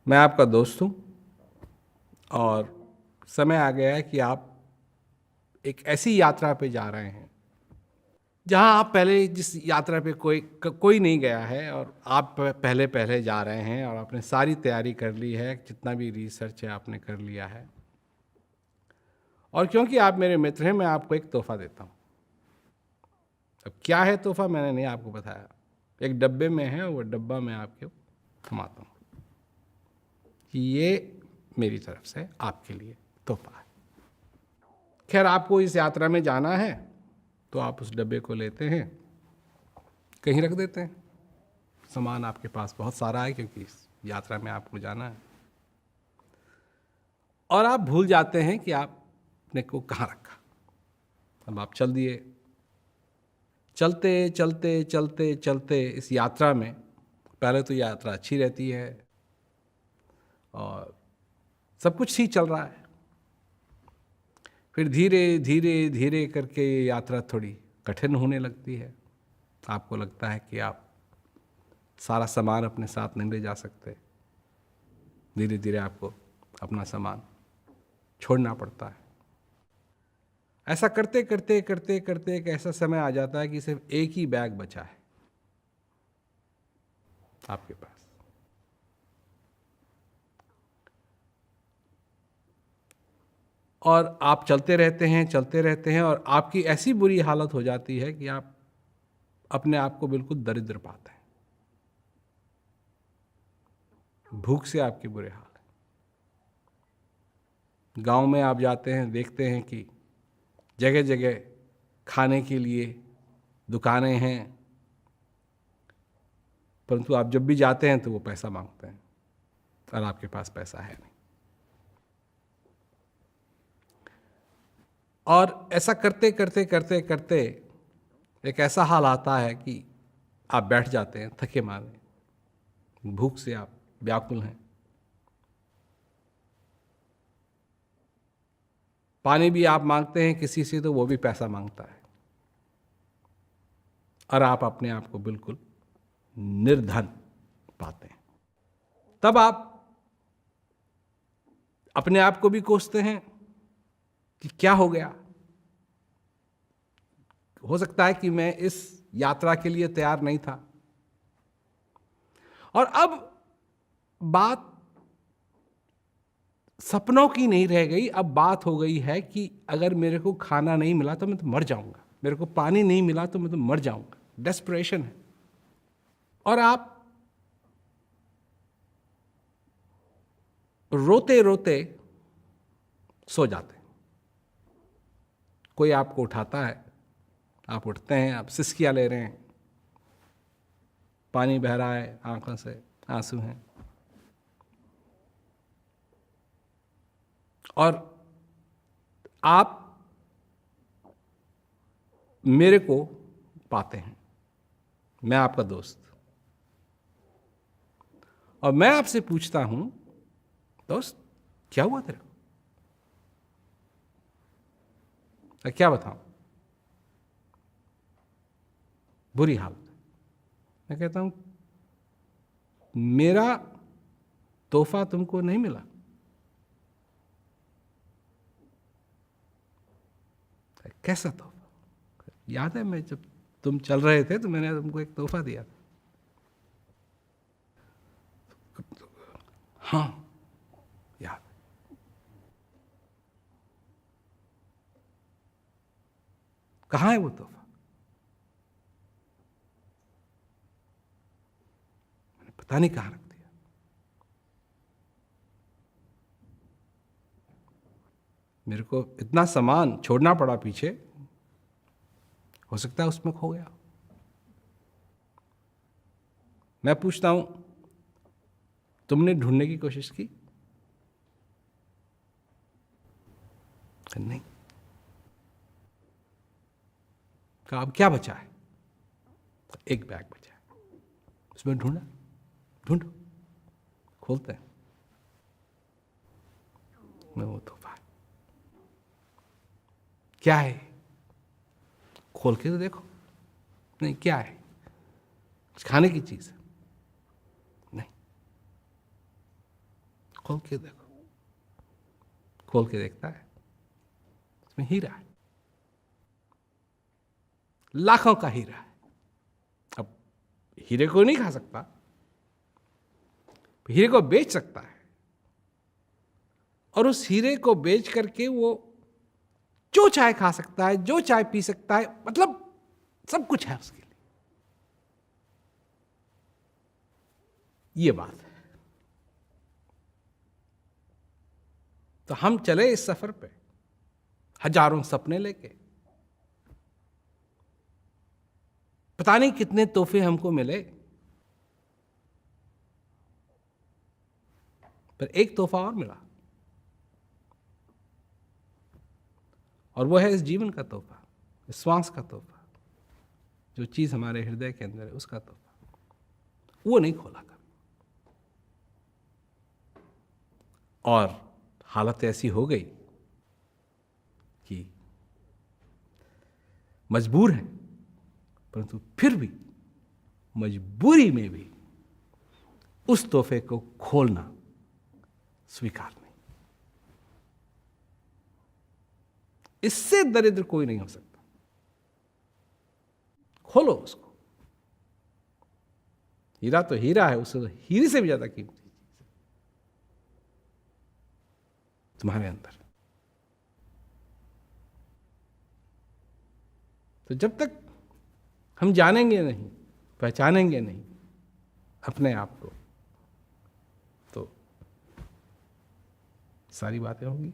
मैं आपका दोस्त हूँ और समय आ गया है कि आप एक ऐसी यात्रा पे जा रहे हैं जहाँ आप पहले जिस यात्रा पे कोई नहीं गया है और आप पहले पहले जा रहे हैं और आपने सारी तैयारी कर ली है, जितना भी रिसर्च है आपने कर लिया है। और क्योंकि आप मेरे मित्र हैं, मैं आपको एक तोहफा देता हूँ। अब क्या है तोहफा मैंने नहीं आपको बताया, एक डब्बे में है, वो डब्बा मैं आपको थमाता हूँ कि ये मेरी तरफ से आपके लिए तोहफा है। खैर, आपको इस यात्रा में जाना है तो आप उस डब्बे को लेते हैं, कहीं रख देते हैं। सामान आपके पास बहुत सारा है क्योंकि इस यात्रा में आपको जाना है, और आप भूल जाते हैं कि आपने को कहाँ रखा। अब आप चल दिए, चलते चलते चलते चलते इस यात्रा में पहले तो यात्रा अच्छी रहती है और सब कुछ ठीक चल रहा है। फिर धीरे धीरे धीरे करके ये यात्रा थोड़ी कठिन होने लगती है। आपको लगता है कि आप सारा सामान अपने साथ नहीं ले जा सकते। धीरे धीरे आपको अपना सामान छोड़ना पड़ता है। ऐसा करते करते करते करते एक ऐसा समय आ जाता है कि सिर्फ एक ही बैग बचा है आपके पास। और आप चलते रहते हैं और आपकी ऐसी बुरी हालत हो जाती है कि आप अपने आप को बिल्कुल दरिद्र पाते हैं। भूख से आपके बुरे हाल है। गांव में आप जाते हैं, देखते हैं कि जगह जगह खाने के लिए दुकानें हैं, परंतु आप जब भी जाते हैं तो वो पैसा मांगते हैं और आपके पास पैसा है नहीं। और ऐसा करते करते करते करते एक ऐसा हाल आता है कि आप बैठ जाते हैं थके मारे, भूख से आप व्याकुल हैं। पानी भी आप मांगते हैं किसी से तो वो भी पैसा मांगता है, और आप अपने आप को बिल्कुल निर्धन पाते हैं। तब आप अपने आप को भी कोसते हैं कि क्या हो गया। हो सकता है कि मैं इस यात्रा के लिए तैयार नहीं था। और अब बात सपनों की नहीं रह गई, अब बात हो गई है कि अगर मेरे को खाना नहीं मिला तो मैं तो मर जाऊंगा, मेरे को पानी नहीं मिला तो मैं तो मर जाऊंगा। डेस्परेशन है। और आप रोते रोते सो जाते हैं। कोई आपको उठाता है, आप उठते हैं, आप सिसकियां ले रहे हैं, पानी बह रहा है, आंखों से आंसू हैं, और आप मेरे को पाते हैं, मैं आपका दोस्त। और मैं आपसे पूछता हूं, दोस्त क्या हुआ तेरे को? क्या बताऊं? बुरी हालत। मैं कहता हूं मेरा तोहफा तुमको नहीं मिला। कैसा तोहफा? याद है मैं जब तुम चल रहे थे तो मैंने तुमको एक तोहफा दिया था। हाँ, याद। कहाँ है वो तोहफा? मैंने पता नहीं कहाँ रख दिया। मेरे को इतना सामान छोड़ना पड़ा पीछे, हो सकता है उसमें खो गया। मैं पूछता हूं, तुमने ढूंढने की कोशिश की? नहीं। कहा अब क्या बचा है? एक बैग बचा है, उसमें ढूंढा, ढूंढो, खोलते हैं, मैं वो तोहफा है। क्या है? खोल के तो देखो। नहीं, क्या है? खाने की चीज है? नहीं। खोल के देखो, खोल के देखता है, इसमें हीरा है, लाखों का हीरा है। अब हीरे को नहीं खा सकता, हीरे को बेच सकता है, और उस हीरे को बेच करके वो जो चाय खा सकता है, जो चाय पी सकता है, मतलब सब कुछ है उसके लिए। ये बात है। तो हम चले इस सफर पे हजारों सपने लेके, पता नहीं कितने तोहफे हमको मिले, पर एक तोहफा और मिला, और वो है इस जीवन का तोहफा, इस श्वास का तोहफा, जो चीज हमारे हृदय के अंदर है उसका तोहफा। वो नहीं खोला कभी। और हालत ऐसी हो गई कि मजबूर हैं, परंतु फिर भी मजबूरी में भी उस तोहफे को खोलना स्वीकार नहीं। इससे दरिद्र कोई नहीं हो सकता। खोलो उसको। हीरा तो हीरा है, उससे तो हीरे से भी ज्यादा कीमती चीज तुम्हारे अंदर। तो जब तक हम जानेंगे नहीं, पहचानेंगे नहीं अपने आप को, तो सारी बातें होंगी।